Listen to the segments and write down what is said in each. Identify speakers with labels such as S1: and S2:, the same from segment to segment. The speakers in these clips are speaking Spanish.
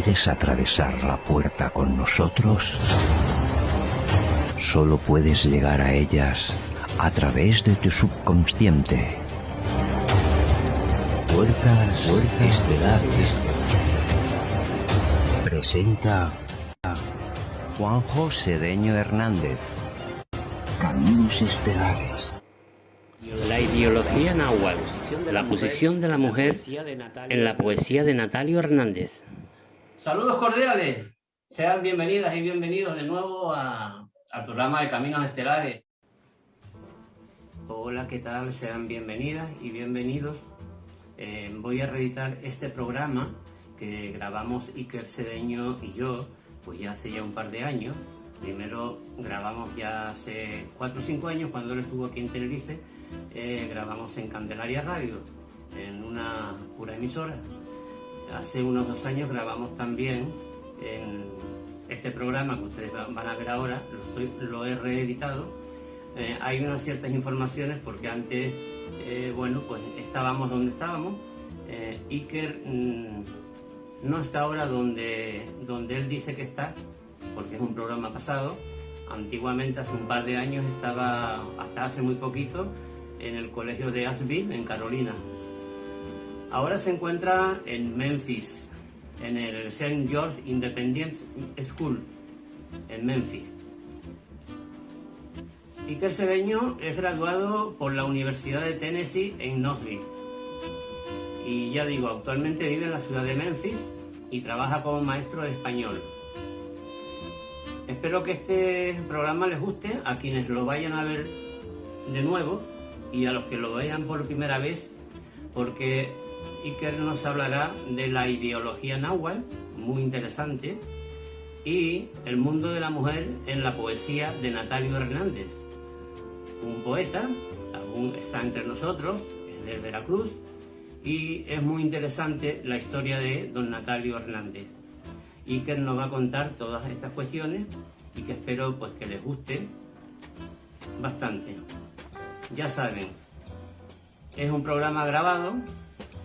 S1: quieres atravesar la puerta con nosotros, solo puedes llegar a ellas a través de tu subconsciente. Puertas Estelares presenta a Juanjo Sedeño Hernández. Caminos Estelares.
S2: La ideología náhuatl, la posición de la mujer en la poesía de Natalio Hernández.
S3: Saludos cordiales, sean bienvenidas y bienvenidos de nuevo al programa de Caminos Estelares.
S2: Hola, ¿qué tal? Sean bienvenidas y bienvenidos. Voy a reeditar este programa que grabamos Iker Sedeño y yo, pues ya hace ya un par de años. Primero grabamos ya hace 4 o 5 años, cuando él estuvo aquí en Tenerife, grabamos en Candelaria Radio, en una pura emisora. Hace unos 2 años grabamos también en este programa que ustedes van a ver ahora, lo he reeditado. Hay unas ciertas informaciones porque antes, bueno, pues estábamos donde estábamos. Iker no está ahora donde él dice que está, porque es un programa pasado. Antiguamente, hace un par de años, estaba, hasta hace muy poquito, en el colegio de Asheville, en Carolina. Ahora se encuentra en Memphis, en el St. George Independent School, en Memphis. Iker Sedeño es graduado por la Universidad de Tennessee en Knoxville. Y ya digo, actualmente vive en la ciudad de Memphis y trabaja como maestro de español. Espero que este programa les guste a quienes lo vayan a ver de nuevo y a los que lo vean por primera vez, porque Iker nos hablará de la ideología náhuatl, muy interesante, y el mundo de la mujer en la poesía de Natalio Hernández, un poeta, aún está entre nosotros, es de Veracruz, y es muy interesante la historia de don Natalio Hernández. Iker nos va a contar todas estas cuestiones y que espero pues que les guste bastante. Ya saben, es un programa grabado,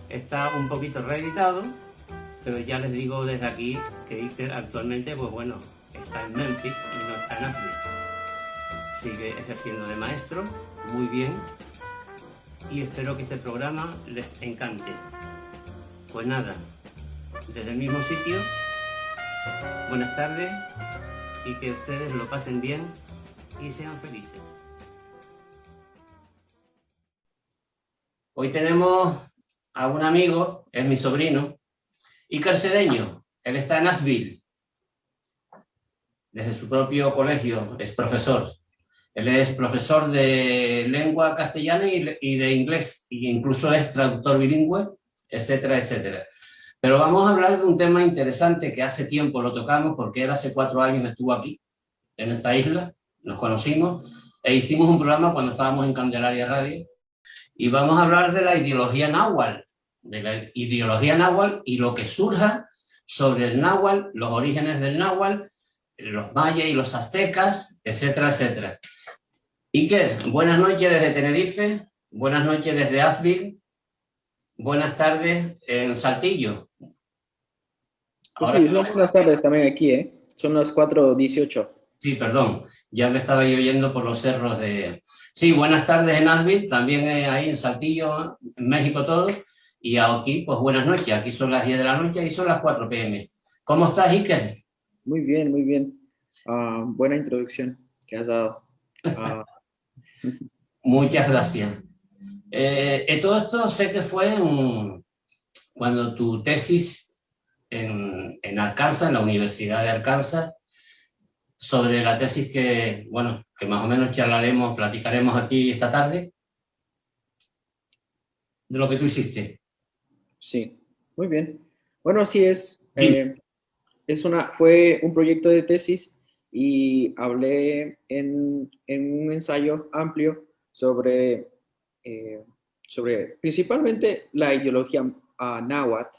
S2: está un poquito reeditado, pero ya les digo desde aquí que Iker actualmente, pues bueno, está en Memphis y no está en Asheville. Sigue ejerciendo de maestro, muy bien, y espero que este programa les encante. Pues nada, desde el mismo sitio, buenas tardes y que ustedes lo pasen bien y sean felices.
S3: Hoy tenemos a un amigo, es mi sobrino, Iker Sedeño. Él está en Asheville, desde su propio colegio, es profesor. Él es profesor de lengua castellana y de inglés, e incluso es traductor bilingüe, etcétera, etcétera. Pero vamos a hablar de un tema interesante que hace tiempo lo tocamos, porque él hace 4 años estuvo aquí, en esta isla, nos conocimos, e hicimos un programa cuando estábamos en Candelaria Radio, y vamos a hablar de la ideología náhuatl, y lo que surja sobre el náhuatl, los orígenes del náhuatl, los mayas y los aztecas, etcétera, etcétera. Iker, buenas noches desde Tenerife, buenas noches desde Asheville, buenas tardes en Saltillo.
S4: Pues sí, son buenas tardes también aquí, ¿eh? Son las 4:18.
S3: Sí, perdón, ya me estaba yo oyendo por los cerros de... Sí, buenas tardes en Asheville, también ahí en Saltillo, en México todo, y aquí, pues buenas noches, aquí son las 10 de la noche y son las 4 p.m. ¿Cómo estás, Iker?
S4: Muy bien, muy bien. Buena introducción que has dado.
S3: Muchas gracias. Todo esto sé que fue cuando tu tesis en Arkansas, en la Universidad de Arkansas, sobre la tesis que, bueno, que más o menos platicaremos aquí esta tarde, de lo que tú hiciste.
S4: Sí, muy bien. Bueno, así es. Fue un proyecto de tesis y hablé en un ensayo amplio sobre principalmente la ideología náhuatl,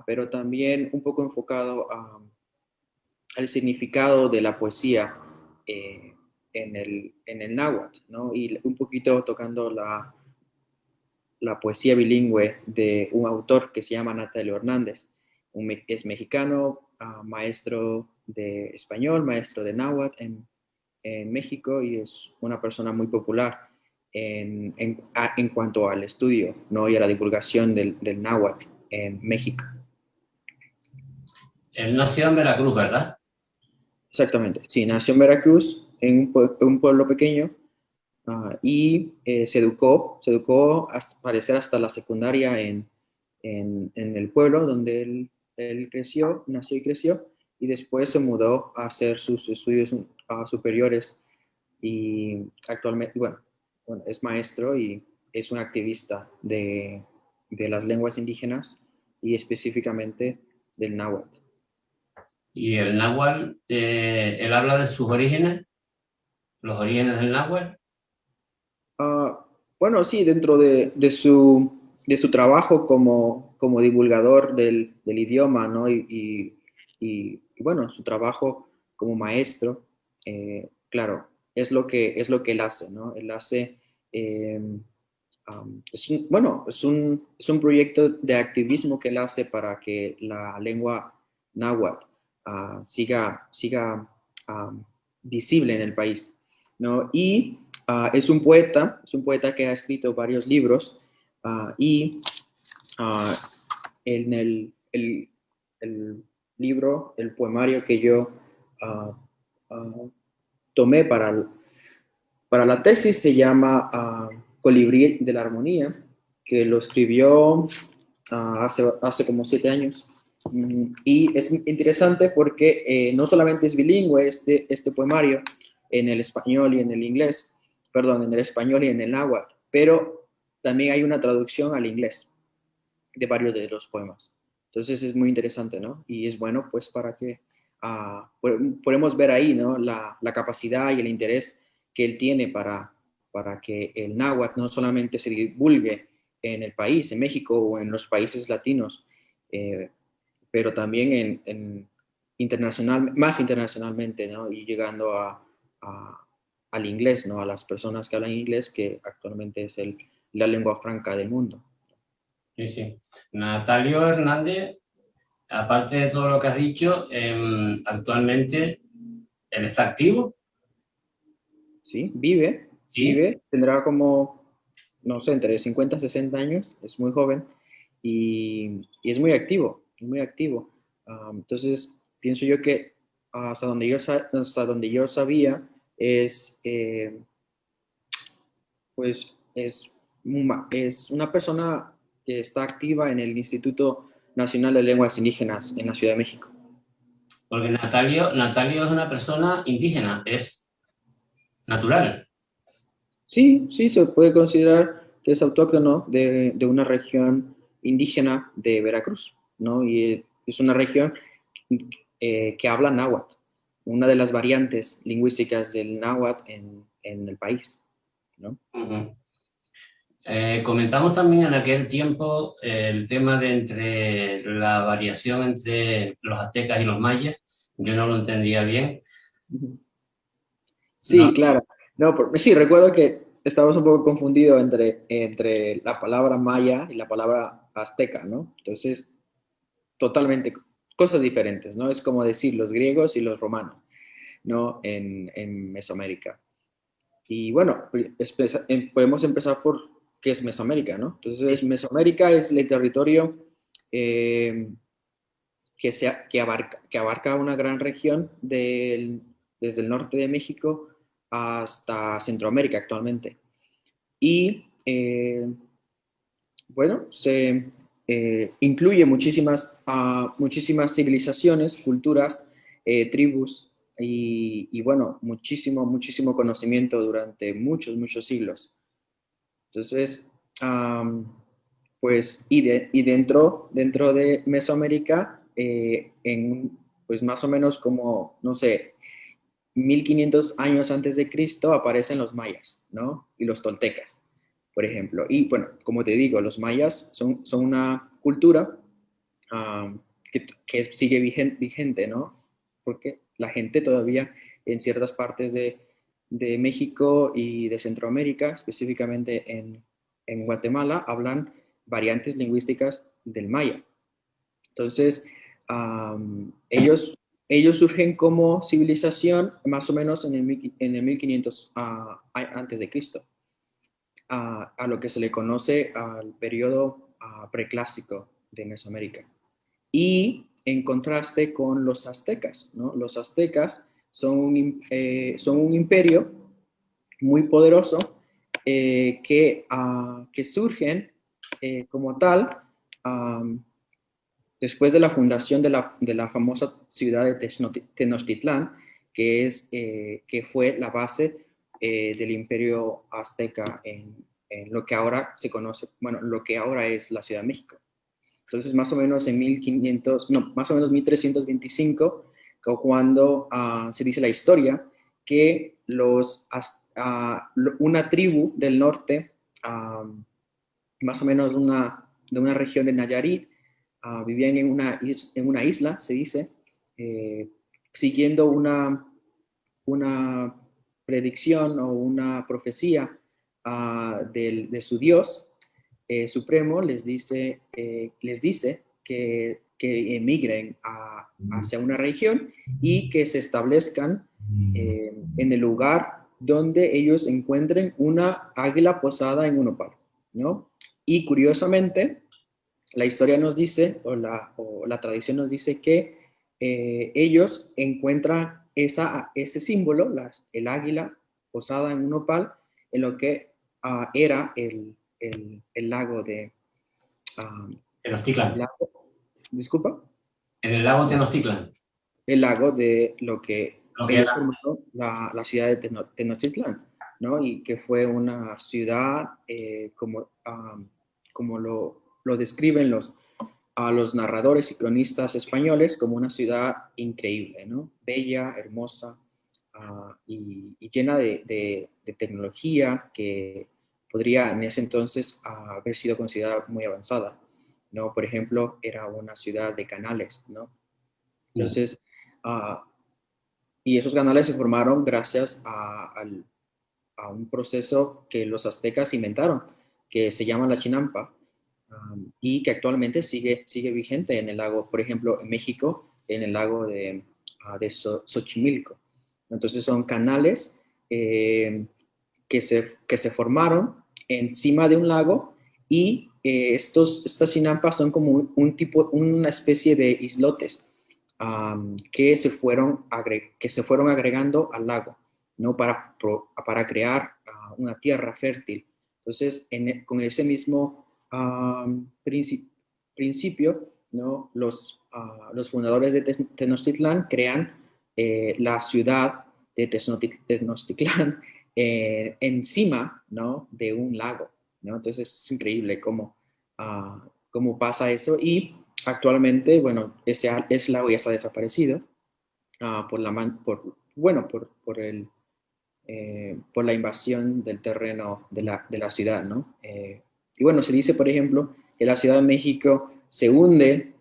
S4: pero también un poco enfocado al significado de la poesía en el náhuatl, ¿no? Y un poquito tocando la poesía bilingüe de un autor que se llama Natalio Hernández. es mexicano, maestro de español, maestro de náhuatl en México, y es una persona muy popular en cuanto al estudio, ¿no? Y a la divulgación del náhuatl en México.
S3: Él nació en Veracruz, ¿verdad?
S4: Exactamente, sí, nació en Veracruz, en un pueblo pequeño, y se educó hasta parecer hasta la secundaria en el pueblo donde él creció, nació y creció, y después se mudó a hacer sus estudios superiores, y actualmente, bueno, es maestro y es un activista de las lenguas indígenas y específicamente del náhuatl.
S3: Y el náhuatl, él habla de sus orígenes, los orígenes del náhuatl.
S4: Bueno, sí, dentro de su trabajo como divulgador del idioma, ¿no? Y, bueno, su trabajo como maestro, claro, es lo que él hace, ¿no? Él hace, bueno, es un proyecto de activismo que él hace para que la lengua náhuatl siga visible en el país, ¿no? Y es un poeta que ha escrito varios libros, y en el libro, el poemario que yo tomé para la tesis se llama Colibrí de la Armonía, que lo escribió hace como 7 años. Y es interesante porque no solamente es bilingüe este poemario en el español y en el inglés, perdón, en el español y en el náhuatl, pero también hay una traducción al inglés de varios de los poemas. Entonces es muy interesante, ¿no? Y es bueno, pues, para que podemos ver ahí, ¿no? La capacidad y el interés que él tiene para que el náhuatl no solamente se divulgue en el país, en México o en los países latinos, pero también más internacionalmente, ¿no? Y llegando al inglés, ¿no? A las personas que hablan inglés, que actualmente es la lengua franca del mundo.
S3: Sí, sí. Natalio Hernández, aparte de todo lo que has dicho, actualmente él está activo.
S4: Sí, vive, tendrá como, no sé, entre 50 y 60 años, es muy joven y es muy activo, muy activo. Entonces, pienso yo que hasta donde yo sabía es, pues, es una persona que está activa en el Instituto Nacional de Lenguas Indígenas en la Ciudad de México.
S3: Porque Natalio es una persona indígena, es natural.
S4: Sí, se puede considerar que es autóctono de una región indígena de Veracruz, ¿no? Y es una región que habla náhuatl, una de las variantes lingüísticas del náhuatl en el país, ¿no?
S3: Uh-huh. Comentamos también en aquel tiempo el tema de entre la variación entre los aztecas y los mayas. Yo no lo entendía bien.
S4: Sí,
S3: ¿no?
S4: Claro. No, sí, recuerdo que estábamos un poco confundidos entre la palabra maya y la palabra azteca, ¿no? Entonces, totalmente cosas diferentes, ¿no? Es como decir los griegos y los romanos, ¿no? En Mesoamérica. Y bueno, podemos empezar por qué es Mesoamérica, ¿no? Entonces, Mesoamérica es el territorio que abarca una gran región desde el norte de México hasta Centroamérica actualmente. Y bueno, se incluye muchísimas civilizaciones, culturas, tribus y bueno, muchísimo conocimiento durante muchos siglos. Entonces, pues, y dentro de Mesoamérica, pues más o menos como, no sé, 1500 años antes de Cristo aparecen los mayas, ¿no? Y los toltecas, por ejemplo. Y bueno, como te digo, los mayas son una cultura que sigue vigente, ¿no? Porque la gente todavía en ciertas partes de México y de Centroamérica, específicamente en Guatemala, hablan variantes lingüísticas del maya. Entonces, Ellos surgen como civilización más o menos en el 1500 antes de Cristo, a lo que se le conoce al periodo preclásico de Mesoamérica. Y en contraste con los aztecas, ¿no? Los aztecas son un imperio muy poderoso que surgen como tal después de la fundación de la famosa ciudad de Tenochtitlán, que fue la base del imperio azteca en lo que ahora se conoce, bueno, lo que ahora es la Ciudad de México. Entonces, más o menos en 1325, cuando se dice la historia que una tribu del norte, más o menos de una región de Nayarit, vivían en una isla, se dice, siguiendo una predicción o una profecía de su Dios supremo. Les dice que emigren hacia una región y que se establezcan en el lugar donde ellos encuentren una águila posada en un opal, ¿no? Y curiosamente, la historia nos dice, o la tradición nos dice que ellos encuentran ese símbolo, el águila posada en un opal, en lo que era el lago de...
S3: Tenochtitlan.
S4: ¿Disculpa?
S3: En el lago Tenochtitlan.
S4: El lago de lo que ellos
S3: era
S4: formaron la ciudad de Tenochtitlán, ¿no? Y que fue una ciudad, como lo describen los narradores y cronistas españoles, como una ciudad increíble, ¿no? Bella, hermosa, y llena de tecnología que podría en ese entonces haber sido considerada muy avanzada, ¿no? Por ejemplo, era una ciudad de canales, ¿no? Entonces, y esos canales se formaron gracias a un proceso que los aztecas inventaron, que se llama la chinampa, y que actualmente sigue vigente en el lago, por ejemplo, en México, en el lago de Xochimilco. Entonces son canales que se formaron encima de un lago, y estas chinampas son como una especie de islotes que se fueron agregando al lago, ¿no? Para crear una tierra fértil. Entonces, con ese mismo principio, ¿no? Los fundadores de Tenochtitlán crean la ciudad de Tenochtitlán encima, ¿no? De un lago, ¿no? Entonces es increíble cómo pasa eso. Y actualmente, bueno, ese lago ya está desaparecido por la invasión del terreno de la ciudad, ¿no? Y bueno, se dice, por ejemplo, que la Ciudad de México se hunde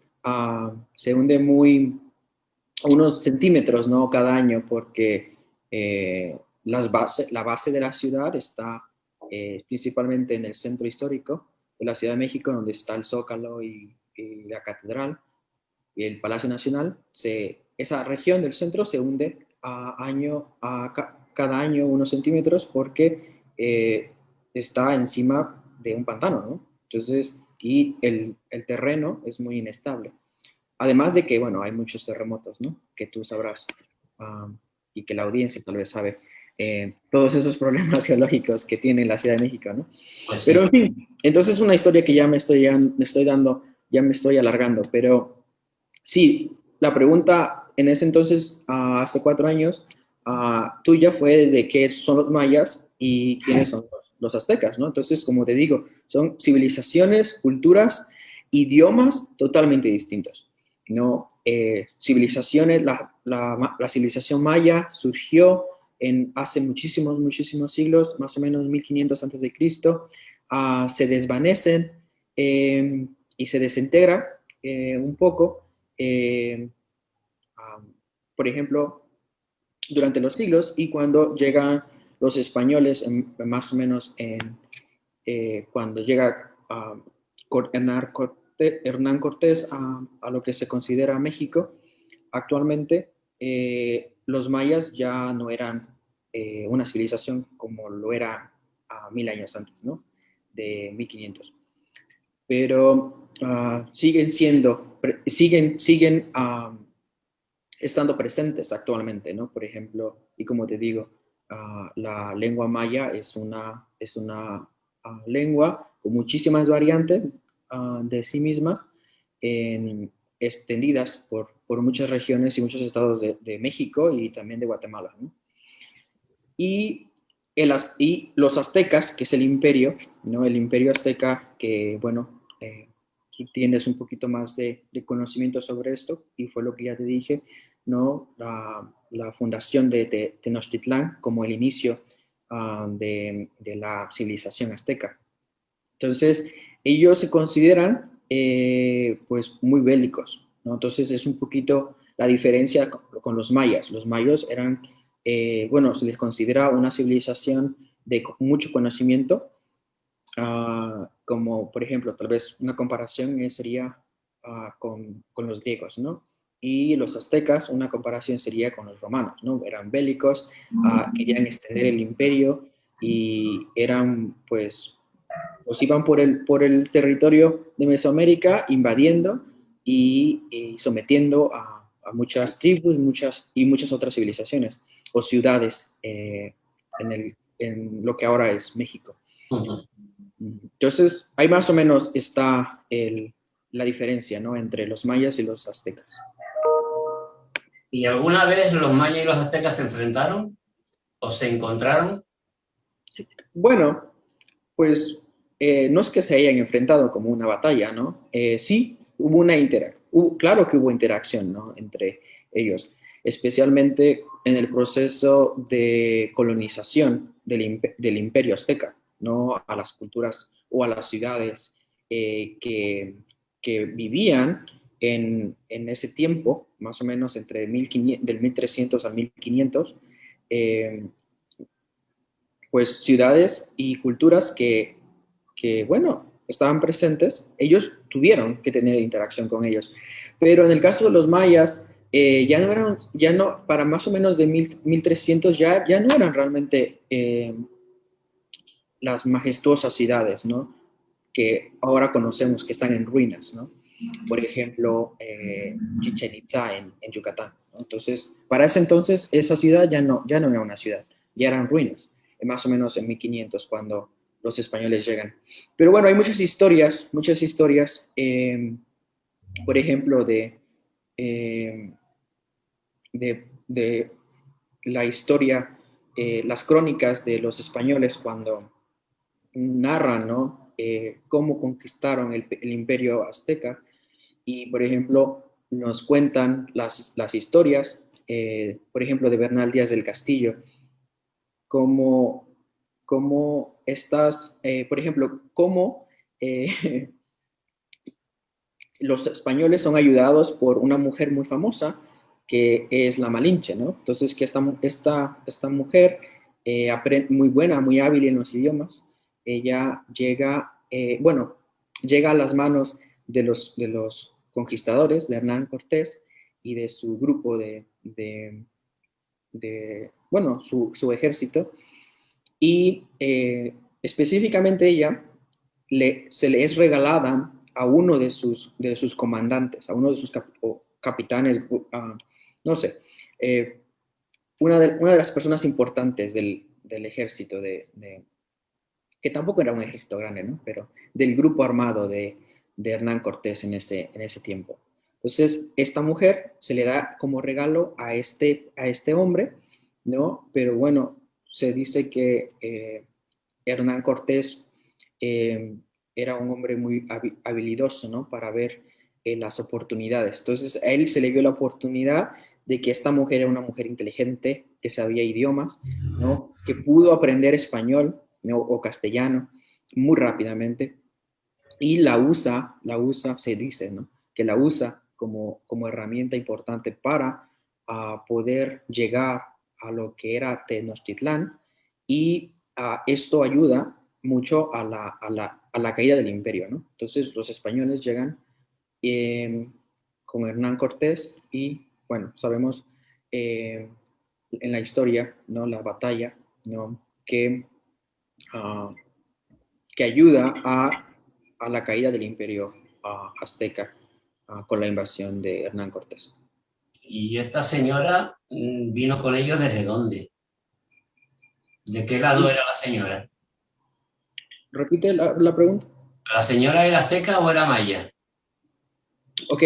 S4: unos centímetros, ¿no? Cada año, porque la base de la ciudad está principalmente en el centro histórico de la Ciudad de México, donde está el Zócalo y la Catedral y el Palacio Nacional. Esa región del centro se hunde cada año unos centímetros, porque está encima de un pantano, ¿no? Entonces, y el terreno es muy inestable. Además de que, bueno, hay muchos terremotos, ¿no? Que tú sabrás, y que la audiencia tal vez sabe, todos esos problemas geológicos que tiene la Ciudad de México, ¿no?
S3: Pues sí.
S4: Pero en fin, entonces es una historia que ya me estoy alargando, pero sí, la pregunta en ese entonces, hace 4 años, tuya fue de qué son los mayas y quiénes son los aztecas, ¿no? Entonces, como te digo, son civilizaciones, culturas, idiomas totalmente distintos, ¿no? Civilizaciones, la civilización maya surgió hace muchísimos siglos, más o menos 1500 antes de Cristo, se desvanecen y se desintegra un poco, por ejemplo, durante los siglos, y cuando llegan los españoles, más o menos cuando llega Hernán Hernán Cortés a lo que se considera México, actualmente los mayas ya no eran una civilización como lo era a 1000 años antes, ¿no? De 1500. Pero siguen estando presentes actualmente, ¿no? Por ejemplo, y como te digo, la lengua maya es una lengua con muchísimas variantes de sí mismas, extendidas por muchas regiones y muchos estados de México y también de Guatemala, ¿no? Y los aztecas, que es el imperio, ¿no? El imperio azteca, que, bueno, tú tienes un poquito más de conocimiento sobre esto, y fue lo que ya te dije, ¿no? La fundación de Tenochtitlán como el inicio de la civilización azteca. Entonces, ellos se consideran, pues, muy bélicos, ¿no? Entonces, es un poquito la diferencia con los mayas. Los mayas eran, bueno, se les considera una civilización de mucho conocimiento, como, por ejemplo, tal vez una comparación sería con los griegos, ¿no? Y los aztecas, una comparación sería con los romanos, ¿no? Eran bélicos, querían extender el imperio y eran, pues iban por el territorio de Mesoamérica invadiendo y sometiendo a muchas tribus y muchas otras civilizaciones o ciudades en lo que ahora es México.
S3: Uh-huh.
S4: Entonces, ahí más o menos está la diferencia, ¿no? Entre los mayas y los aztecas.
S3: ¿Y alguna vez los mayas y los aztecas se enfrentaron o se encontraron?
S4: Bueno, pues no es que se hayan enfrentado como una batalla, ¿no? Sí, hubo una claro que hubo interacción, ¿no? Entre ellos, especialmente en el proceso de colonización del imperio azteca, ¿no? A las culturas o a las ciudades que vivían en ese tiempo, más o menos entre del 1300 al 1500, pues ciudades y culturas que, bueno, estaban presentes, ellos tuvieron que tener interacción con ellos. Pero en el caso de los mayas, para más o menos de 1300 ya no eran realmente las majestuosas ciudades, ¿no? Que ahora conocemos que están en ruinas, ¿no? Por ejemplo, Chichén Itzá en Yucatán, ¿no? Entonces, para ese entonces, esa ciudad ya no era una ciudad, ya eran ruinas, más o menos en 1500, cuando los españoles llegan. Pero bueno, hay muchas historias, por ejemplo, de la historia, las crónicas de los españoles cuando narran, ¿no? Cómo conquistaron el imperio azteca, y por ejemplo nos cuentan las historias, por ejemplo de Bernal Díaz del Castillo, como estas, por ejemplo, cómo los españoles son ayudados por una mujer muy famosa que es la Malinche, ¿no? Entonces que esta mujer, muy buena, muy hábil en los idiomas, ella llega a las manos de los conquistadores, de Hernán Cortés y de su grupo su ejército, y específicamente ella se le es regalada a uno de sus comandantes, a uno de sus capitanes, no sé, una de las personas importantes del ejército, que tampoco era un ejército grande, ¿no? Pero del grupo armado de Hernán Cortés en ese tiempo. Entonces, esta mujer se le da como regalo a este hombre, ¿no? Pero bueno, se dice que Hernán Cortés era un hombre muy habilidoso, ¿no? Para ver las oportunidades. Entonces, a él se le dio la oportunidad de que esta mujer era una mujer inteligente, que sabía idiomas, ¿no? Que pudo aprender español, ¿no? O castellano muy rápidamente, y la usa, se dice, ¿no? Que la usa como herramienta importante para poder llegar a lo que era Tenochtitlán, y esto ayuda mucho a la caída del imperio, ¿no? Entonces los españoles llegan con Hernán Cortés y, bueno, sabemos en la historia, ¿no? La batalla, ¿no? Uh, que ayuda a la caída del imperio azteca con la invasión de Hernán Cortés.
S3: ¿Y esta señora vino con ellos desde dónde? ¿De qué lado era la señora?
S4: Repite la pregunta.
S3: ¿La señora era azteca o era maya?
S4: Ok,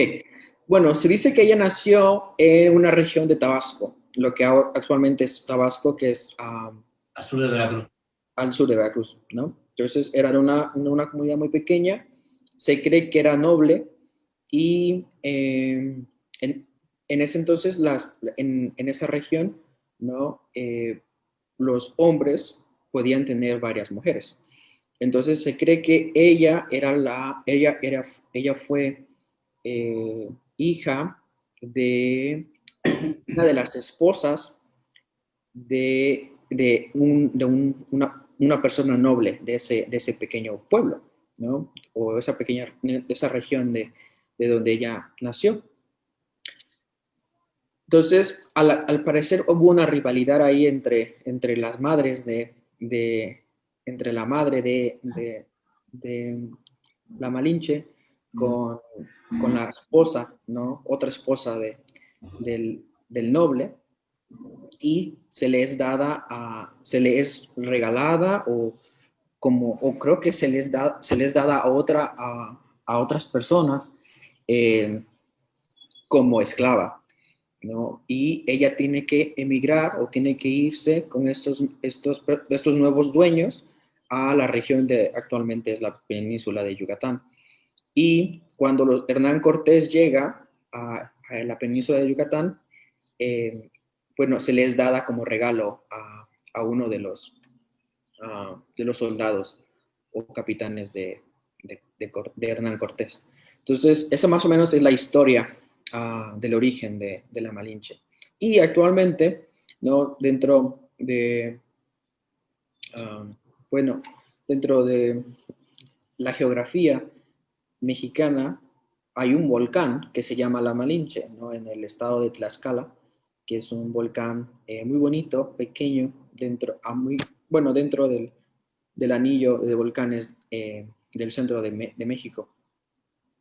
S4: bueno, se dice que ella nació en una región de Tabasco, lo que actualmente es Tabasco, que es
S3: al sur de Veracruz.
S4: Al sur de Veracruz, ¿no? Entonces era de una comunidad muy pequeña, se cree que era noble y en ese entonces, en esa región, ¿no? Los hombres podían tener varias mujeres. Entonces se cree que ella fue hija de una de las esposas de una persona noble de ese pequeño pueblo, ¿no? O esa región de donde ella nació. Entonces, al parecer hubo una rivalidad ahí entre las madres entre la madre de la Malinche con la esposa, ¿no? Otra esposa del noble, y se le es regalada o creo que se les dada a otras personas como esclava, ¿no? Y ella tiene que emigrar o tiene que irse con estos nuevos dueños a la región de actualmente es la península de Yucatán. Y cuando Hernán Cortés llega a la península de Yucatán, bueno, se les dada como regalo a uno de los soldados o capitanes de Hernán Cortés. Entonces, esa más o menos es la historia del origen de la Malinche. Y actualmente, ¿no? Dentro de la geografía mexicana, hay un volcán que se llama La Malinche, ¿no? En el estado de Tlaxcala, que es un volcán muy bonito, pequeño, dentro del anillo de volcanes del centro de México,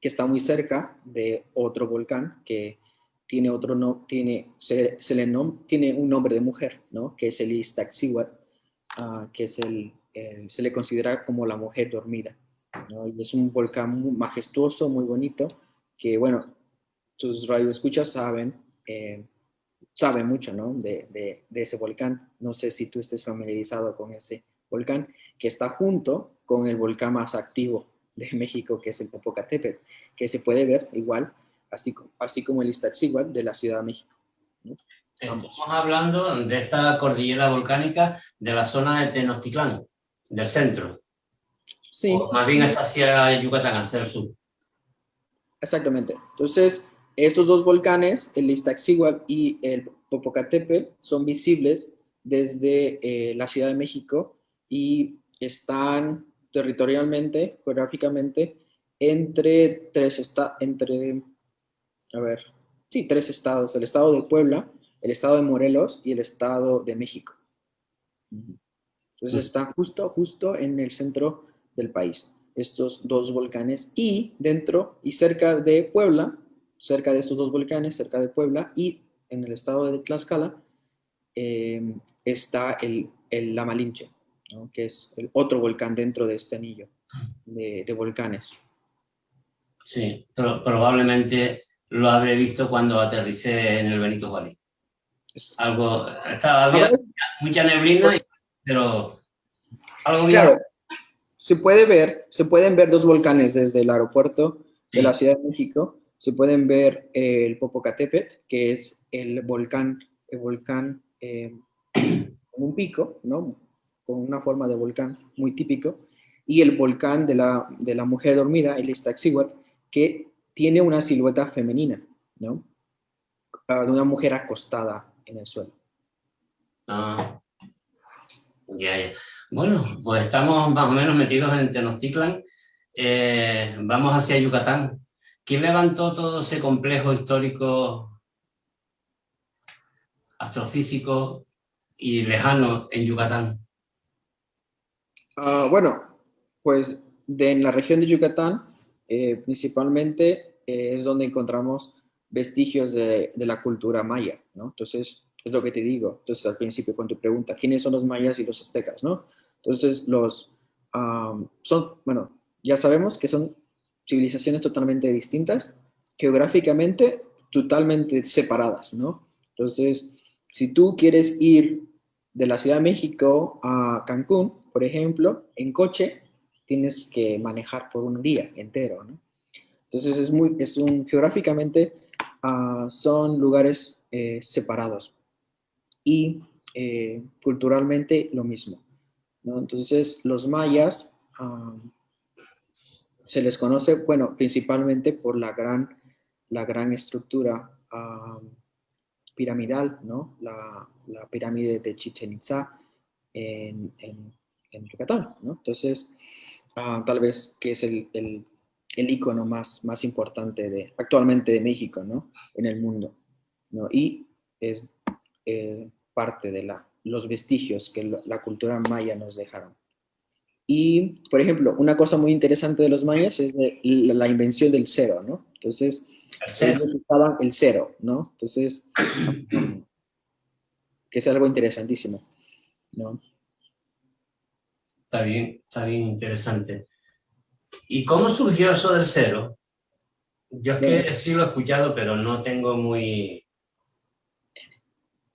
S4: que está muy cerca de otro volcán que tiene tiene un nombre de mujer, ¿no? Que es el Iztaccíhuatl, que es se le considera como la mujer dormida, ¿no? Y es un volcán muy majestuoso, muy bonito, que, bueno, tus radioescuchas saben mucho, ¿no? de ese volcán. No sé si tú estés familiarizado con ese volcán, que está junto con el volcán más activo de México, que es el Popocatépetl, que se puede ver igual, así como el Iztaccíhuatl de la Ciudad de México, ¿no?
S3: Estamos hablando de esta cordillera volcánica de la zona de Tenochtitlán, del centro.
S4: Sí.
S3: O más bien está hacia Yucatán, hacia el sur.
S4: Exactamente. Entonces, estos dos volcanes, el Iztaccíhuatl y el Popocatépetl, son visibles desde la Ciudad de México y están territorialmente, geográficamente, entre tres estados, el estado de Puebla, el estado de Morelos y el estado de México. Entonces están justo en el centro del país, estos dos volcanes, y cerca de Puebla, cerca de estos dos volcanes, cerca de Puebla, y en el estado de Tlaxcala, está la Malinche, ¿no? Que es el otro volcán dentro de este anillo de volcanes.
S3: Sí, probablemente lo habré visto cuando aterricé en el Benito Juárez. Había mucha neblina, pero algo bien.
S4: Claro, se pueden ver dos volcanes desde el aeropuerto de la Ciudad de México. Se pueden ver el Popocatépetl, que es el volcán con un pico, ¿no? Con una forma de volcán muy típico, y el volcán de la mujer dormida, el Iztaccíhuatl, que tiene una silueta femenina, ¿no? De una mujer acostada en el suelo.
S3: Ya. Bueno, pues estamos más o menos metidos en Tenochtitlan. Vamos hacia Yucatán. ¿Quién levantó todo ese complejo histórico, astrofísico y lejano en Yucatán?
S4: Bueno, pues en la región de Yucatán, principalmente es donde encontramos vestigios de la cultura maya, ¿no? Entonces, es lo que te digo. Entonces, al principio, con tu pregunta, ¿quiénes son los mayas y los aztecas, no? Entonces, bueno, ya sabemos que son civilizaciones totalmente distintas, geográficamente totalmente separadas, ¿no? Entonces, si tú quieres ir de la Ciudad de México a Cancún, por ejemplo, en coche, tienes que manejar por un día entero, ¿no? Entonces, geográficamente son lugares separados y culturalmente lo mismo, ¿no? Entonces, los mayas se les conoce, bueno, principalmente por la gran estructura piramidal, ¿no? La pirámide de Chichén Itzá en Yucatán, ¿no? Entonces, tal vez que es el icono más importante actualmente de México, ¿no? En el mundo, ¿no? Y es parte de los vestigios que la cultura maya nos dejaron. Y, por ejemplo, una cosa muy interesante de los mayas es la invención del cero, ¿no? Entonces, ellos usaban el cero, ¿no? Entonces, que es algo interesantísimo, ¿no?
S3: Está bien interesante. ¿Y cómo surgió eso del cero? Yo es que sí lo he escuchado, pero no tengo muy...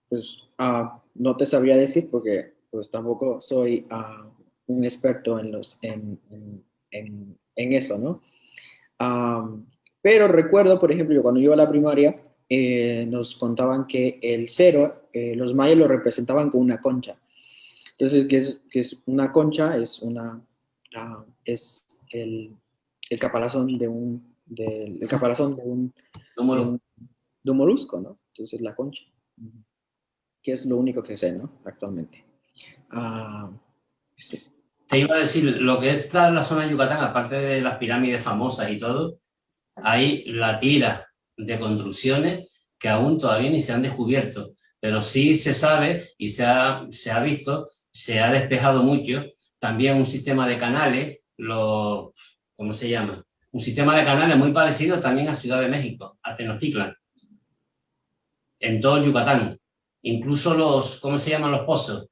S4: Pues no te sabría decir porque pues tampoco soy un experto en eso, ¿no? Pero recuerdo, por ejemplo, cuando yo iba a la primaria, nos contaban que el cero, los mayas lo representaban con una concha. Entonces, ¿qué es una concha? Es el caparazón de un molusco, ¿no? Entonces, la concha, que es lo único que sé, ¿no? Actualmente. Sí.
S3: Te iba a decir, lo que está en la zona de Yucatán, aparte de las pirámides famosas y todo, hay la tira de construcciones que aún todavía ni se han descubierto, pero sí se sabe y se ha visto, se ha despejado mucho. También un sistema de canales, ¿cómo se llama? Un sistema de canales muy parecido también a Ciudad de México, a Tenochtitlan, en todo el Yucatán. Incluso ¿cómo se llaman los pozos?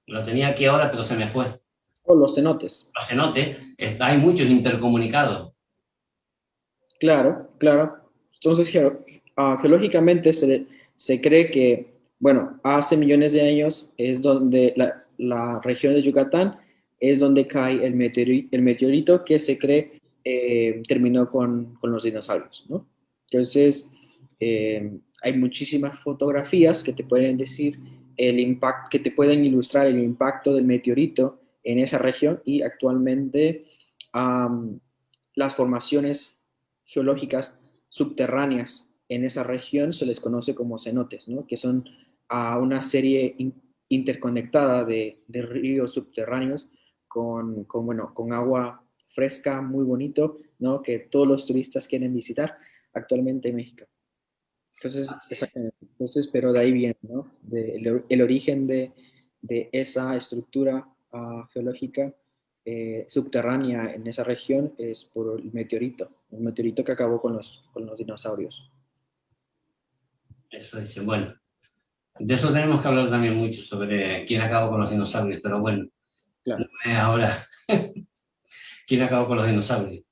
S3: Lo tenía aquí ahora, pero se me fue.
S4: Los cenotes.
S3: Los cenotes, hay muchos intercomunicados.
S4: Claro. Entonces, geológicamente se cree que, bueno, hace millones de años es donde la región de Yucatán es donde cae el meteorito que se cree terminó con los dinosaurios, ¿no? Entonces, hay muchísimas fotografías que te pueden decir el impacto, que te pueden ilustrar el impacto del meteorito en esa región y actualmente las formaciones geológicas subterráneas en esa región se les conoce como cenotes, ¿no? Que son una serie interconectada de ríos subterráneos con agua fresca, muy bonito, ¿no? Que todos los turistas quieren visitar actualmente en México. Entonces, exactamente. Entonces, pero de ahí viene, ¿no? El origen de esa estructura geológica subterránea en esa región es por el meteorito que acabó con los dinosaurios.
S3: Eso dice, bueno, de eso tenemos que hablar también mucho, sobre quién acabó con los dinosaurios, pero bueno,
S4: claro.
S3: No es ahora quién acabó con los dinosaurios.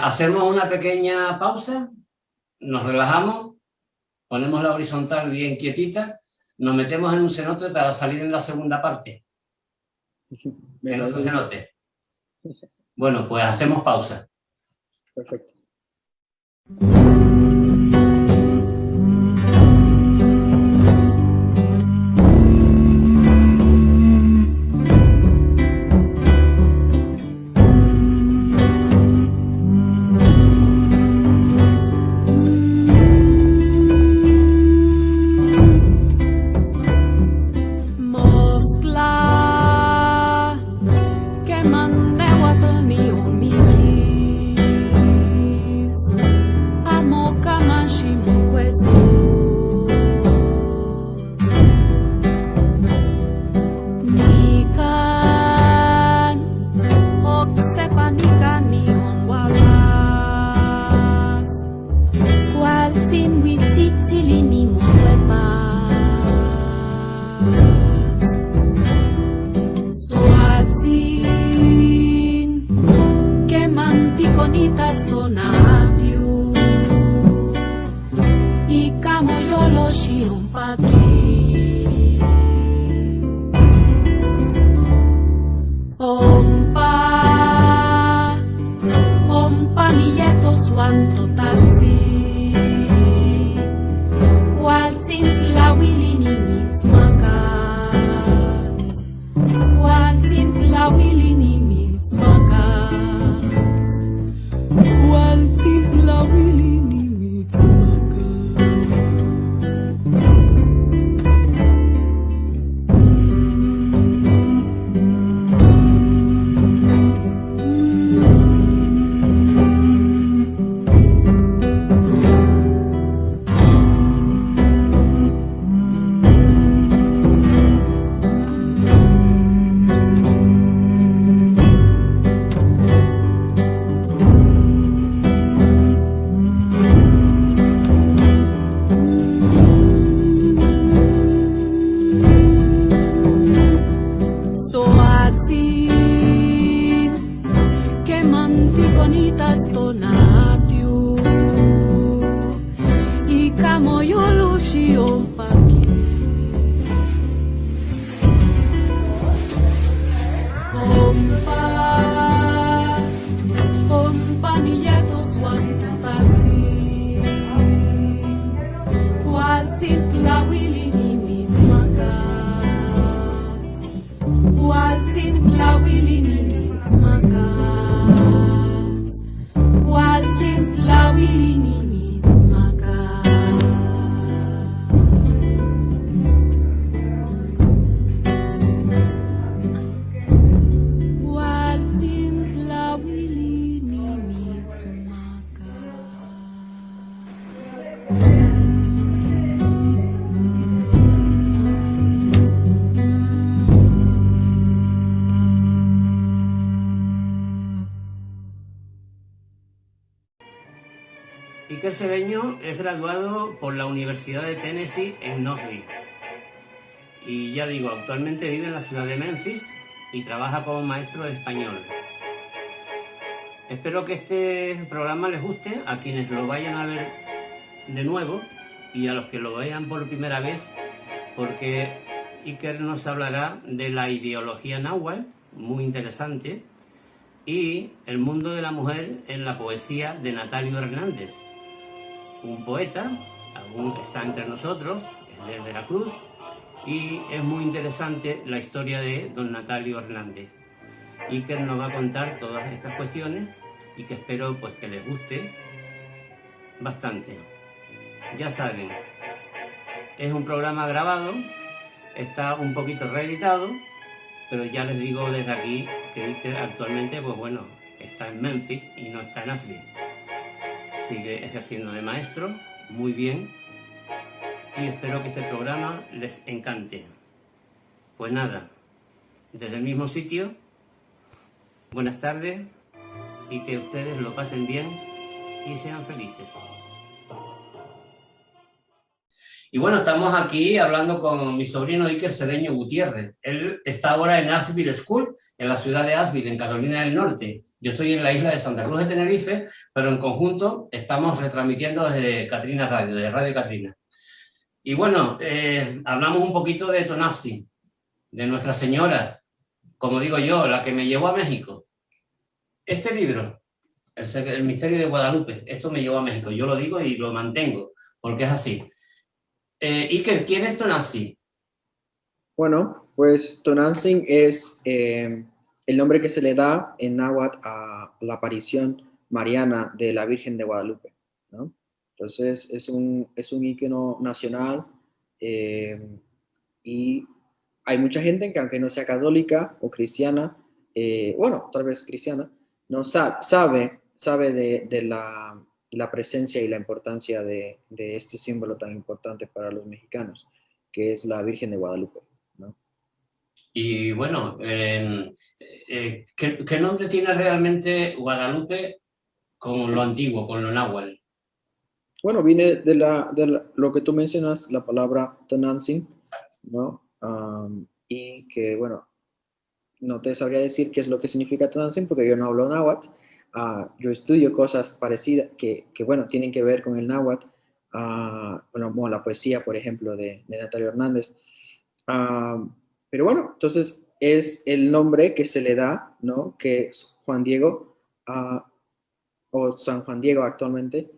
S3: Hacemos una pequeña pausa, nos relajamos, ponemos la horizontal bien quietita, nos metemos en un cenote para salir en la segunda parte. En otro cenote. Bueno, pues hacemos pausa.
S4: Perfecto.
S5: Tlawilini mitzmakas, Waltzin tlawilini mitzmakas. Soatzin, que manticonitas tonatiu, y camoyolushi paqui. Pompa, pompa niyetos wantotatzin, waltzin tlawilini mitzmakas, waltzin tlawilini mitzmakas, waltzin tlawilini mitzmakas. Waltzin tlawilini
S2: Iker Sedeño es graduado por la Universidad de Tennessee en Knoxville. Y ya digo, actualmente vive en la ciudad de Memphis y trabaja como maestro de español. Espero que este programa les guste a quienes lo vayan a ver de nuevo y a los que lo vean por primera vez, porque Iker nos hablará de la ideología náhuatl, muy interesante, y el mundo de la mujer en la poesía de Natalio Hernández, un poeta, aún está entre nosotros, es de Veracruz, y es muy interesante la historia de don Natalio Hernández. Iker nos va a contar todas estas cuestiones y que espero pues que les guste bastante. Ya saben, es un programa grabado, está un poquito reeditado, pero ya les digo desde aquí que Iker actualmente pues bueno, está en Memphis y no está en Asheville. Sigue ejerciendo de maestro, muy bien, y espero que este programa les encante. Pues nada, desde el mismo sitio, buenas tardes y que ustedes lo pasen bien y sean felices.
S3: Y bueno, estamos aquí hablando con mi sobrino Iker Sedeño Gutiérrez. Él está ahora en Asheville School, en la ciudad de Asheville, en Carolina del Norte. Yo estoy en la isla de Santa Cruz de Tenerife, pero en conjunto estamos retransmitiendo desde Catrina Radio, desde Radio Catrina. Y bueno, hablamos un poquito de Tonantzin, de Nuestra Señora, como digo yo, la que me llevó a México. Este libro, el Misterio de Guadalupe, esto me llevó a México. Yo lo digo y lo mantengo, porque es así. Iker, ¿quién es Tonantzin?
S4: Bueno, pues Tonantzin es el nombre que se le da en náhuatl a la aparición mariana de la Virgen de Guadalupe, ¿no? Entonces es un ícono nacional y hay mucha gente que aunque no sea católica o cristiana, bueno, tal vez cristiana, no sabe de la presencia y la importancia de este símbolo tan importante para los mexicanos, que es la Virgen de Guadalupe, ¿no?
S3: Y bueno, ¿qué nombre tiene realmente Guadalupe con lo antiguo, con lo náhuatl?
S4: Bueno, viene de lo que tú mencionas, la palabra Tonantzin, ¿no? Y que, bueno, no te sabría decir qué es lo que significa Tonantzin porque yo no hablo náhuatl. Yo estudio cosas parecidas que, bueno, tienen que ver con el náhuatl, como la poesía, por ejemplo, de Natalio Hernández. Pero bueno, entonces es el nombre que se le da, ¿no? Que Juan Diego, o San Juan Diego actualmente,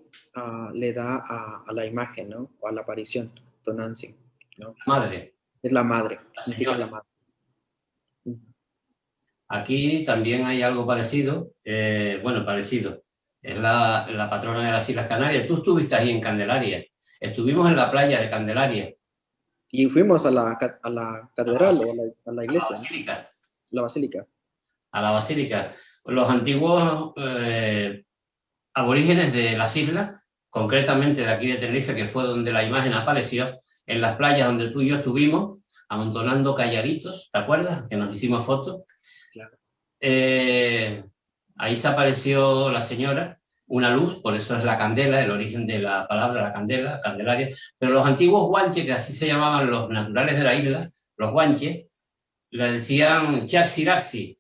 S4: le da a la imagen, ¿no? O a la aparición, Tonantzin, ¿no?
S3: Madre.
S4: Es la madre,
S3: La
S4: significa
S3: señora.
S4: la madre.
S3: Aquí también hay algo parecido, bueno, parecido. Es la patrona de las Islas Canarias. Tú estuviste ahí en Candelaria. Estuvimos en la playa de Candelaria.
S4: Y fuimos a la catedral o a la
S3: A la
S4: iglesia, ¿no?
S3: basílica.
S4: La basílica.
S3: A la basílica. Los antiguos aborígenes de las islas, concretamente de aquí de Tenerife, que fue donde la imagen apareció, en las playas donde tú y yo estuvimos, amontonando callaritos, ¿te acuerdas? Que nos hicimos fotos.
S4: Claro.
S3: Ahí se apareció la señora, una luz, por eso es la candela, el origen de la palabra, la candela, Candelaria. Pero los antiguos guanches, que así se llamaban los naturales de la isla, los guanches, le decían Chaxiraxi,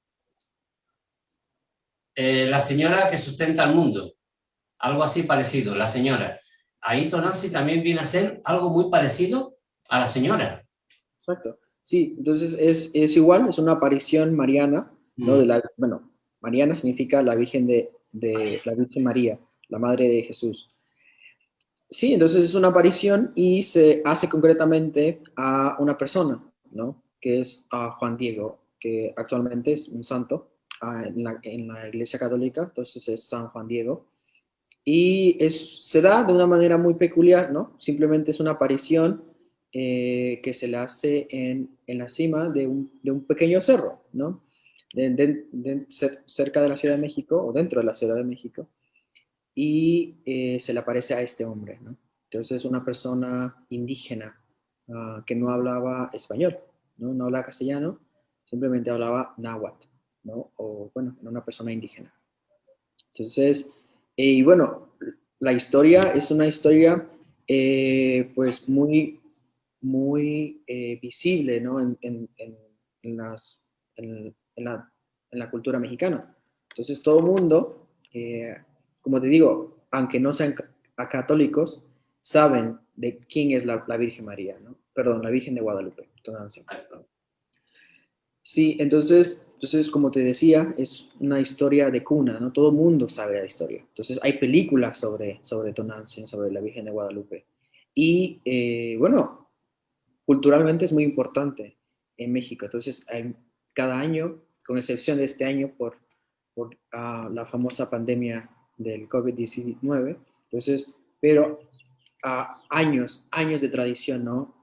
S3: la señora que sustenta el mundo, algo así parecido, la señora. Ahí Tonantzin también viene a ser algo muy parecido a la señora.
S4: Exacto. Sí, entonces es igual, es una aparición mariana, ¿no? Bueno, Mariana significa la Virgen la Virgen María, la Madre de Jesús. Sí, entonces es una aparición y se hace concretamente a una persona, ¿no? Que es a Juan Diego, que actualmente es un santo en la Iglesia Católica, entonces es San Juan Diego. Y se da de una manera muy peculiar, ¿no? Simplemente es una aparición que se le hace en la cima de un pequeño cerro, ¿no? Cerca de la Ciudad de México, o dentro de la Ciudad de México, y se le aparece a este hombre, ¿no? Entonces es una persona indígena que no hablaba español, ¿no? No hablaba castellano, simplemente hablaba náhuatl, ¿no? O bueno, era una persona indígena. Entonces, y bueno, la historia es una historia pues muy visible, ¿no? en la cultura mexicana. Entonces todo el mundo, como te digo, aunque no sean católicos, saben de quién es la Virgen María, ¿no? Perdón, la Virgen de Guadalupe. Sí, entonces, como te decía, es una historia de cuna, ¿no? Todo el mundo sabe la historia. Entonces hay películas sobre Tonantzin, sobre la Virgen de Guadalupe. Y bueno, culturalmente es muy importante en México. Entonces, cada año, con excepción de este año por la famosa pandemia del COVID-19, entonces, pero años de tradición, ¿no?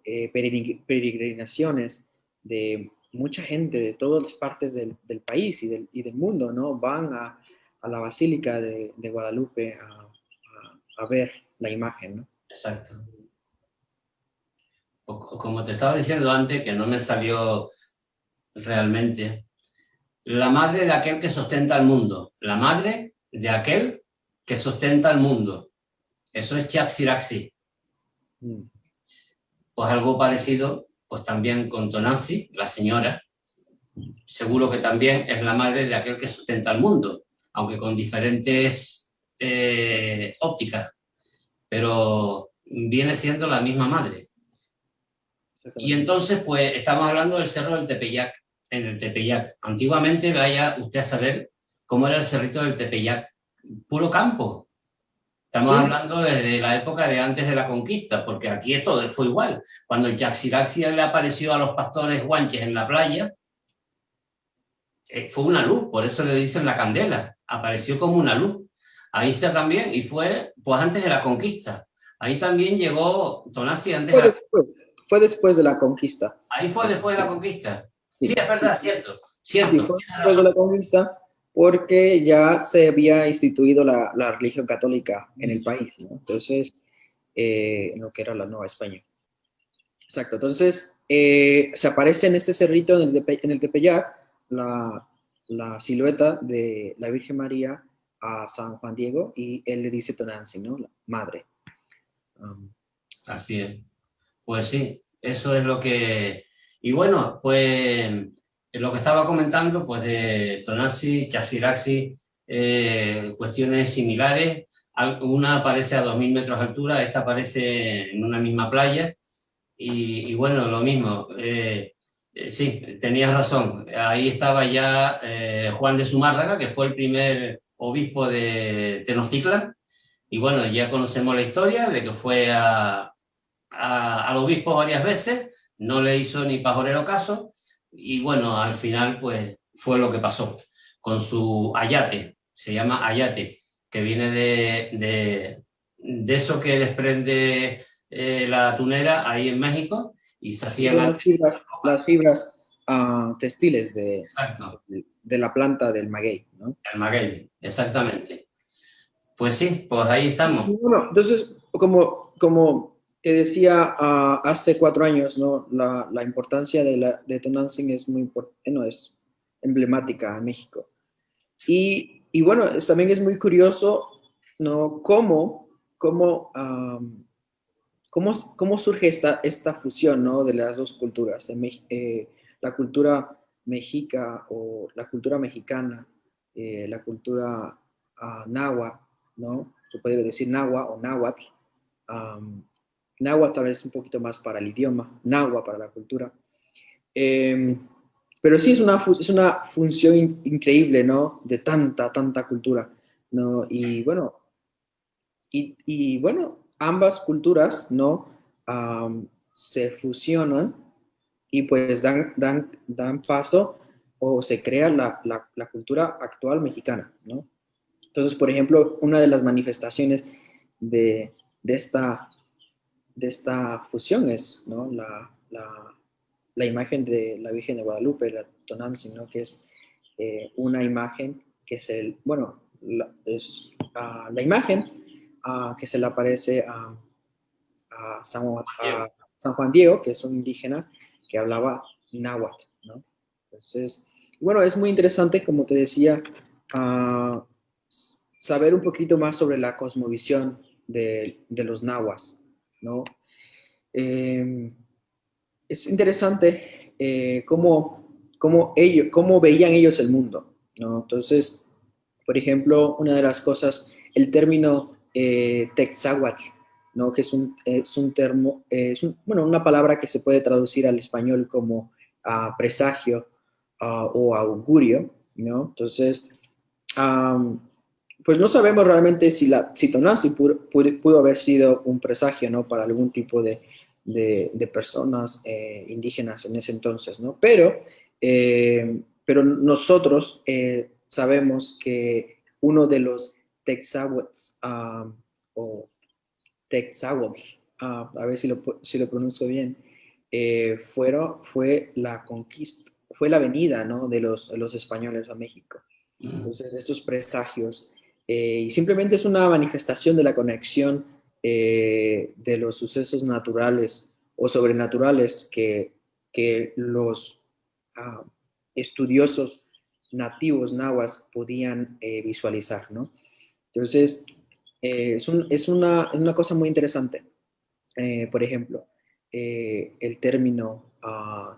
S4: Peregrinaciones de mucha gente de todas las partes del país y del mundo, ¿no? Van a la Basílica de Guadalupe a ver la imagen, ¿no?
S3: Exacto. Como te estaba diciendo antes, que no me salió realmente, la madre de aquel que sustenta el mundo, la madre de aquel que sustenta el mundo, eso es Chaxiraxi. Pues algo parecido, pues también con Tonantzin, la señora, seguro que también es la madre de aquel que sustenta el mundo, aunque con diferentes ópticas, pero viene siendo la misma madre. Y entonces, pues, estamos hablando del Cerro del Tepeyac, en el Tepeyac. Antiguamente, vaya usted a saber cómo era el cerrito del Tepeyac, puro campo. Estamos hablando desde la época de antes de la conquista, porque aquí todo fue igual. Cuando el Chaxiraxi le apareció a los pastores guanches en la playa, fue una luz, por eso le dicen la candela, apareció como una luz. Ahí se también, y fue pues antes de la conquista. Ahí también llegó Tonantzin antes de la...
S4: Fue después de la conquista.
S3: Ahí fue después de la conquista. Sí, es verdad, cierto.
S4: Sí, fue después de la conquista, porque ya se había instituido la religión católica en el país, ¿no? Entonces, lo que era la Nueva España. Exacto. Entonces, se aparece en este cerrito, en el Tepeyac, la silueta de la Virgen María a San Juan Diego, y él le dice Tonantzin, ¿no? La madre.
S3: Así es. Pues sí, eso es lo que... Y bueno, pues lo que estaba comentando, pues de Tonantzin, Chaxiraxi, cuestiones similares. Una aparece a 2000 metros de altura, esta aparece en una misma playa. Y bueno, lo mismo. Sí, tenías razón. Ahí estaba ya Juan de Zumárraga, que fue el primer obispo de Tenochtitlan. Y bueno, ya conocemos la historia de que fue al obispo varias veces, no le hizo ni pajorero caso, y bueno, al final pues fue lo que pasó con su ayate, se llama ayate, que viene de eso que desprende la tunera ahí en México y se hacían
S4: Son
S3: antes.
S4: las fibras textiles
S3: Exacto,
S4: de la planta del maguey, ¿no?
S3: el maguey, exactamente. Pues sí, pues ahí estamos.
S4: Bueno, entonces, como te decía hace 4 años, ¿no? La importancia de Tonantzin es muy no, es emblemática en México. Y bueno, también es muy curioso, ¿no? Cómo surge esta fusión, ¿no? De las dos culturas, la cultura mexica o la cultura mexicana, la cultura náhuatl, ¿no? Se puede decir náhuatl o náhuatl. Náhuatl tal vez un poquito más para el idioma, náhuatl para la cultura. Pero sí es una función increíble, ¿no? De tanta cultura, ¿no? Y bueno, ambas culturas, ¿no? Se fusionan y pues dan paso o se crea la cultura actual mexicana, ¿no? Entonces, por ejemplo, una de las manifestaciones de esta fusión es, ¿no? La imagen de la Virgen de Guadalupe, la Tonantzin, ¿no? Que es una imagen que es la imagen que se le aparece a San Juan Diego, que es un indígena que hablaba náhuatl, ¿no? Entonces, bueno, es muy interesante, como te decía, saber un poquito más sobre la cosmovisión de los nahuas, ¿no? Es interesante cómo veían ellos el mundo, ¿no? Entonces, por ejemplo, una de las cosas, el término Texahuatl, ¿no? Que es un termo, una palabra que se puede traducir al español como presagio o augurio, ¿no? Entonces, pues no sabemos realmente si Tonantzin pudo haber sido un presagio, ¿no? Para algún tipo de personas indígenas en ese entonces, ¿no? Pero nosotros sabemos que uno de los Texahuatls, o Texahuatls, a ver si lo pronuncio bien, fue la conquista, fue la venida, ¿no? de los españoles a México. Entonces, estos presagios, y simplemente es una manifestación de la conexión de los sucesos naturales o sobrenaturales que los estudiosos nativos nahuas podían visualizar, ¿no? Entonces, es una cosa muy interesante. Por ejemplo, el término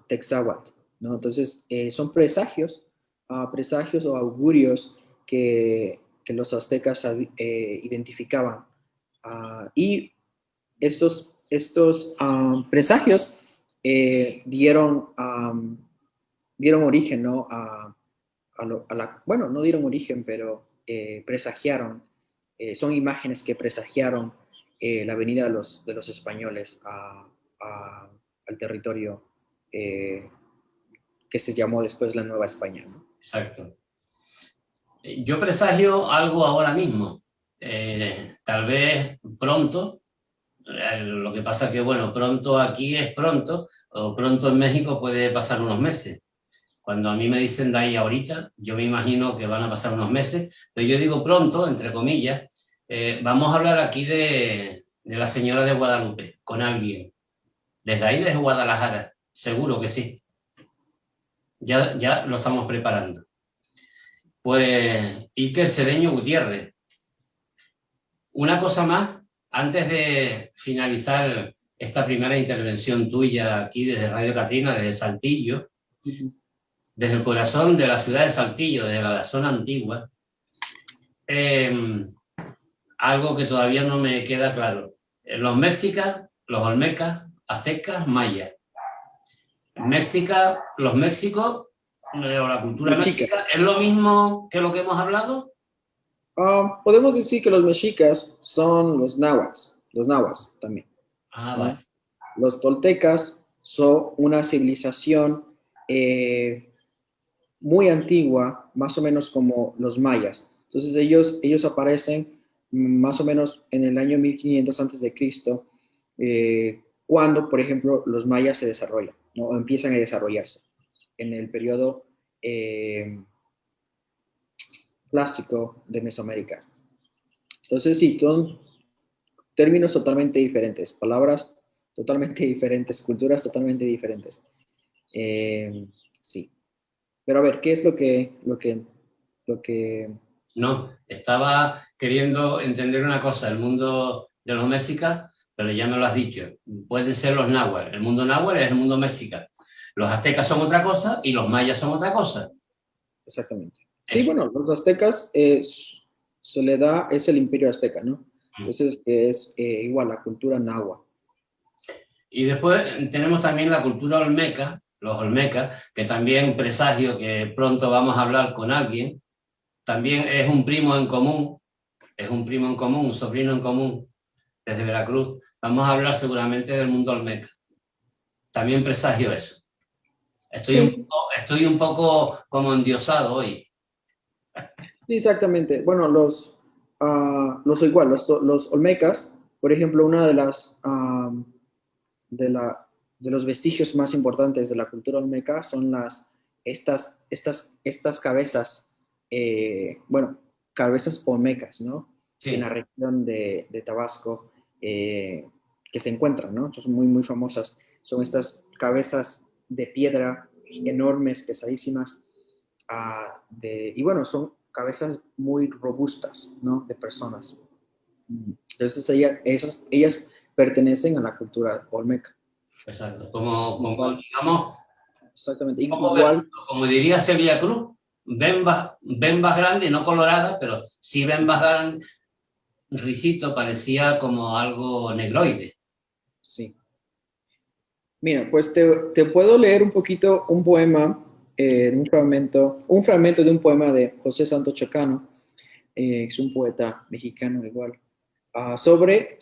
S4: Texahuatl, ¿no? Entonces, son presagios o augurios que los aztecas identificaban. Y estos presagios dieron origen, ¿no? Bueno, no dieron origen, pero presagiaron, son imágenes que presagiaron la venida de los españoles al territorio que se llamó después la Nueva España, ¿no?
S3: Exacto. Yo presagio algo ahora mismo, tal vez pronto, lo que pasa que, bueno, pronto aquí es pronto, o pronto en México puede pasar unos meses. Cuando a mí me dicen de ahí ahorita, yo me imagino que van a pasar unos meses, pero yo digo pronto, entre comillas. Vamos a hablar aquí de la señora de Guadalupe, con alguien. Desde ahí, desde Guadalajara, seguro que sí. Ya lo estamos preparando. Pues Iker Cedeño Gutiérrez. Una cosa más, antes de finalizar esta primera intervención tuya aquí desde Radio Catrina, desde Saltillo, desde el corazón de la ciudad de Saltillo, desde la zona antigua, algo que todavía no me queda claro. Los mexicas, los olmecas, aztecas, mayas. Los méxicos, o la cultura mexica, ¿es lo mismo que lo que hemos hablado?
S4: Podemos decir que los mexicas son los nahuas también.
S3: Ah, vale.
S4: Los toltecas son una civilización muy antigua, más o menos como los mayas. Entonces ellos aparecen más o menos en el año 1500 antes de Cristo, cuando, por ejemplo, los mayas se desarrollan, ¿no? O empiezan a desarrollarse en el periodo clásico de Mesoamérica. Entonces, sí, son términos totalmente diferentes, palabras totalmente diferentes, culturas totalmente diferentes. Sí. Pero a ver, ¿qué es lo que...
S3: No, estaba queriendo entender una cosa, el mundo de los mexicas, pero ya me lo has dicho, pueden ser los náhuatl. El mundo náhuatl es el mundo mexica. Los aztecas son otra cosa y los mayas son otra cosa.
S4: Exactamente. Sí, bueno, los aztecas se le da, es el imperio azteca, ¿no? Entonces es igual la cultura náhuatl.
S3: Y después tenemos también la cultura olmeca, los olmecas, que también presagio que pronto vamos a hablar con alguien. También es un primo en común, un sobrino en común desde Veracruz. Vamos a hablar seguramente del mundo olmeca. También presagio eso. Estoy un poco como endiosado hoy.
S4: Sí, exactamente. Bueno, los olmecas, por ejemplo, una de las de los vestigios más importantes de la cultura olmeca son estas cabezas, cabezas olmecas, ¿no?
S3: Sí.
S4: En la región de Tabasco, que se encuentran, ¿no? Son muy, muy famosas. Son estas cabezas de piedra enormes, pesadísimas, y bueno, son cabezas muy robustas, ¿no? De personas. Entonces ellas pertenecen a la cultura olmeca.
S3: Exacto, como digamos,
S4: exactamente. Igual,
S3: como diría Celia Cruz, bembas grandes, no coloradas, pero sí bembas grandes, risito, parecía como algo negroide.
S4: Sí. Mira, pues te puedo leer un poquito un poema, un fragmento de un poema de José Santos Chacano, es un poeta mexicano igual, sobre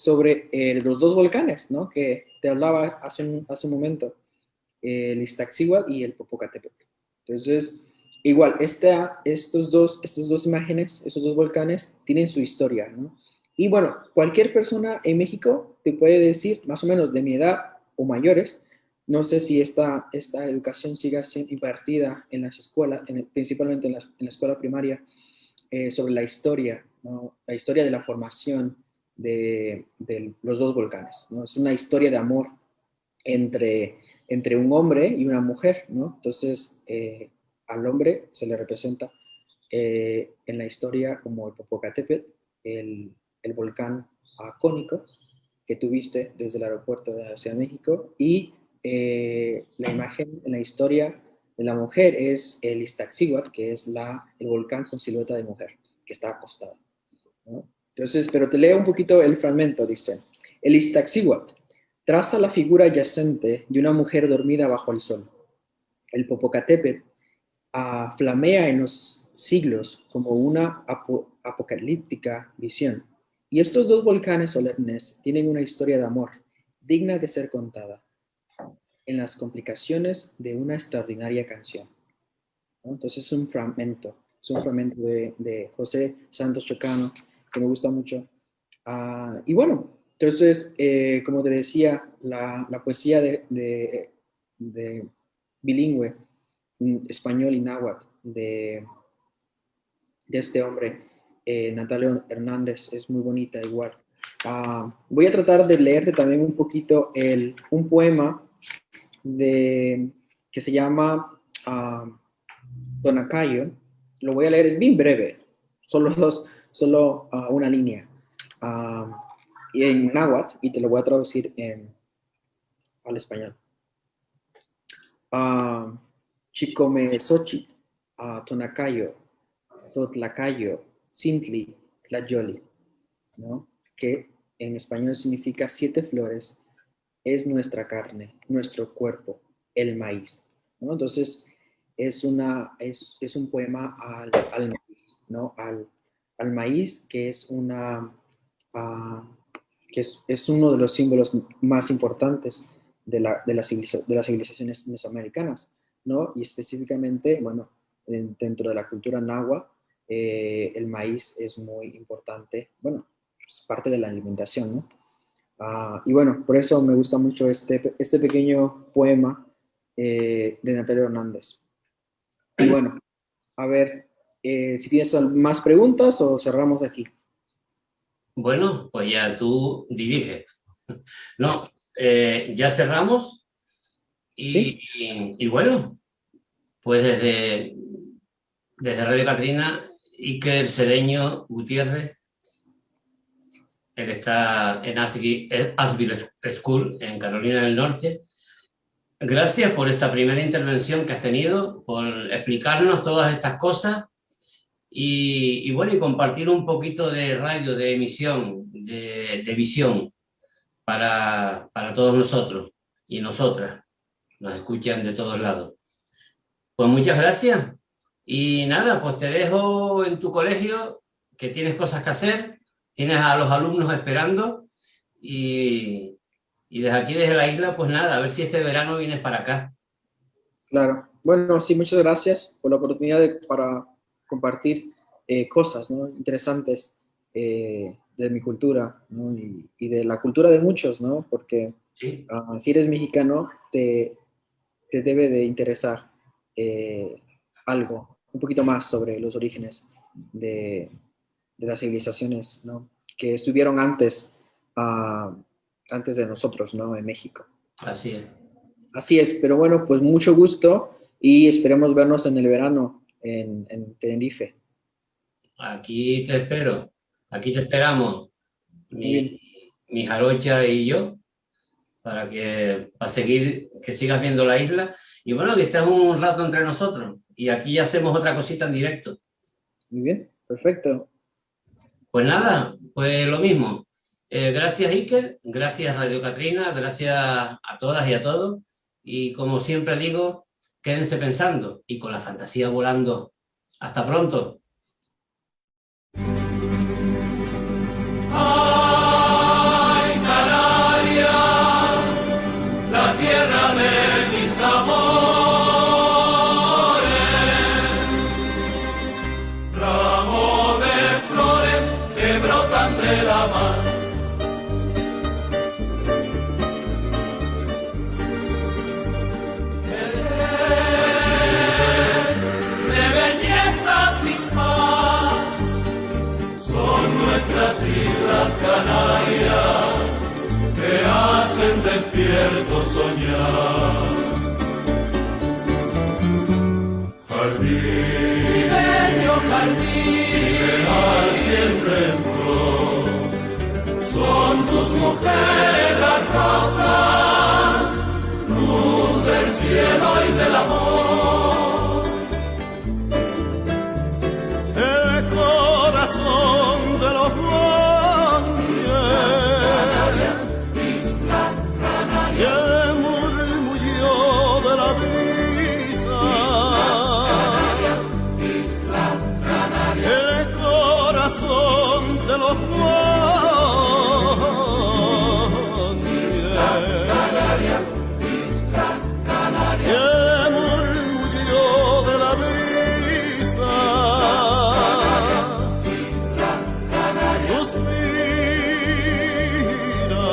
S4: los dos volcanes, ¿no? Que te hablaba hace un momento, el Iztaccíhuatl y el Popocatépetl. Entonces, igual, estos dos imágenes, estos dos volcanes, tienen su historia, ¿no? Y bueno, cualquier persona en México te puede decir, más o menos de mi edad o mayores, no sé si esta educación siga siendo impartida en las escuelas, principalmente en la escuela primaria, sobre la historia, ¿no? La historia de la formación de los dos volcanes, ¿no? Es una historia de amor entre un hombre y una mujer, ¿no? Entonces, al hombre se le representa en la historia como el Popocatépetl, el volcán cónico que tuviste desde el aeropuerto de la Ciudad de México, y la imagen en la historia de la mujer es el Iztaccíhuatl, que es el volcán con silueta de mujer, que está acostado, ¿no? Entonces, pero te leo un poquito el fragmento, dice: el Iztaccíhuatl traza la figura yacente de una mujer dormida bajo el sol. El Popocatépetl flamea en los siglos como una apocalíptica visión. Y estos dos volcanes solemnes tienen una historia de amor digna de ser contada en las complicaciones de una extraordinaria canción, ¿no? Entonces es un fragmento de José Santos Chacano que me gusta mucho. Y bueno, entonces, como te decía, la poesía de bilingüe, español y náhuatl, de este hombre, Natalio Hernández, es muy bonita igual. Voy a tratar de leerte también un poquito un poema que se llama Tonacayo. Lo voy a leer, es bien breve, solo una línea. Y en náhuatl, y te lo voy a traducir al español. Chicome Xochitl, Tonacayo, Totlacayo, Cintli, Tlayoli, ¿no? Que en español significa 7 flores, es nuestra carne, nuestro cuerpo, el maíz, ¿no? Entonces, es un poema al maíz, ¿no? Al maíz, que es que es uno de los símbolos más importantes de las civilizaciones mesoamericanas, ¿no? Y específicamente, bueno, dentro de la cultura náhuatl, el maíz es muy importante, bueno, es parte de la alimentación, ¿no? Y bueno, por eso me gusta mucho este pequeño poema de Natalia Hernández. Y bueno, a ver, si tienes más preguntas o cerramos aquí.
S3: Bueno, pues ya tú diriges. No, ya cerramos y,
S4: ¿Sí?
S3: y bueno, pues desde Radio Catrina, Iker Cedeño Gutiérrez, él está en Asheville School, en Carolina del Norte. Gracias por esta primera intervención que has tenido, por explicarnos todas estas cosas y bueno, y compartir un poquito de radio, de emisión, de visión para todos nosotros y nosotras. Nos escuchan de todos lados. Pues muchas gracias. Y nada, pues te dejo en tu colegio, que tienes cosas que hacer, tienes a los alumnos esperando y desde aquí, desde la isla, pues nada, a ver si este verano vienes para acá.
S4: Claro. Bueno, sí, muchas gracias por la oportunidad para compartir cosas, ¿no?, interesantes de mi cultura, ¿no?, y de la cultura de muchos, ¿no? Porque
S3: ¿Sí?
S4: Si eres mexicano, te debe de interesar algo, un poquito más sobre los orígenes de las civilizaciones, ¿no?, que estuvieron antes de nosotros, ¿no?, en México.
S3: Así es.
S4: Así es, pero bueno, pues mucho gusto y esperemos vernos en el verano en Tenerife.
S3: Aquí te espero, aquí te esperamos, mi jarocha y yo, para seguir, que sigas viendo la isla y bueno, que estés un rato entre nosotros y aquí hacemos otra cosita en directo.
S4: Muy bien, perfecto.
S3: Pues nada, pues lo mismo. Gracias Iker, gracias Radio Catrina, gracias a todas y a todos y como siempre digo, quédense pensando y con la fantasía volando. Hasta pronto.
S6: ¡Ay, Canaria! La tierra de mis amores, ramo de flores que brotan de la mar. De belleza sin par, son nuestras Islas Canarias que hacen despierto soñar. Jardín, mi bello jardín, ideal siempre en flor, son tus mujeres las rosas, luz del cielo y del amor. El corazón de los y el murmullo de la brisa, el corazón de los y el murmullo de la brisa, suspiran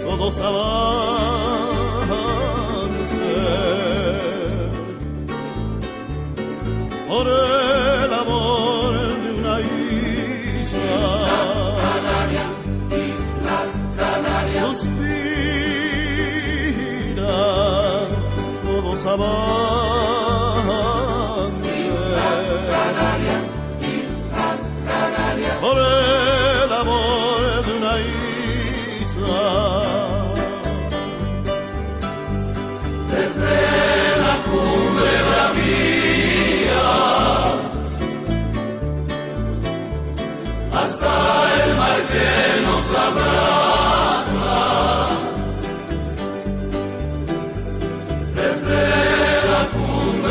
S6: todos avantes por el amor de una isla. Suspiran todos avantes por el amor de una isla. Desde la cumbre bravía hasta el mar que nos abraza, desde la cumbre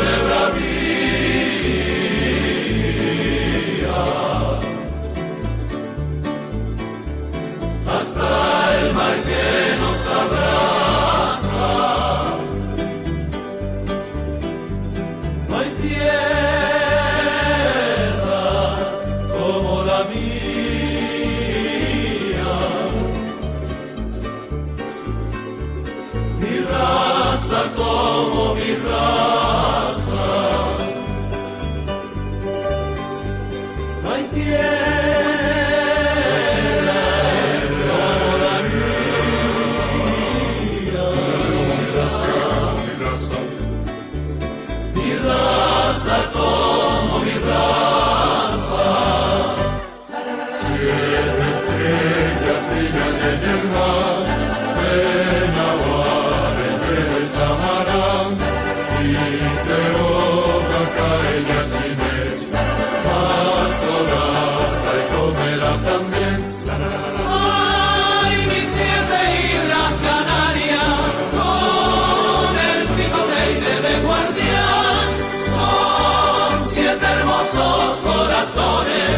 S6: Ay, mis 7 islas Canarias, con el pico reine de guardián, son 7 hermosos corazones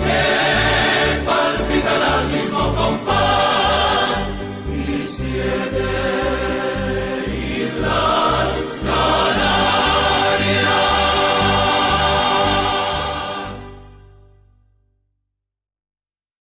S6: que palpitan al mismo compás. Y 7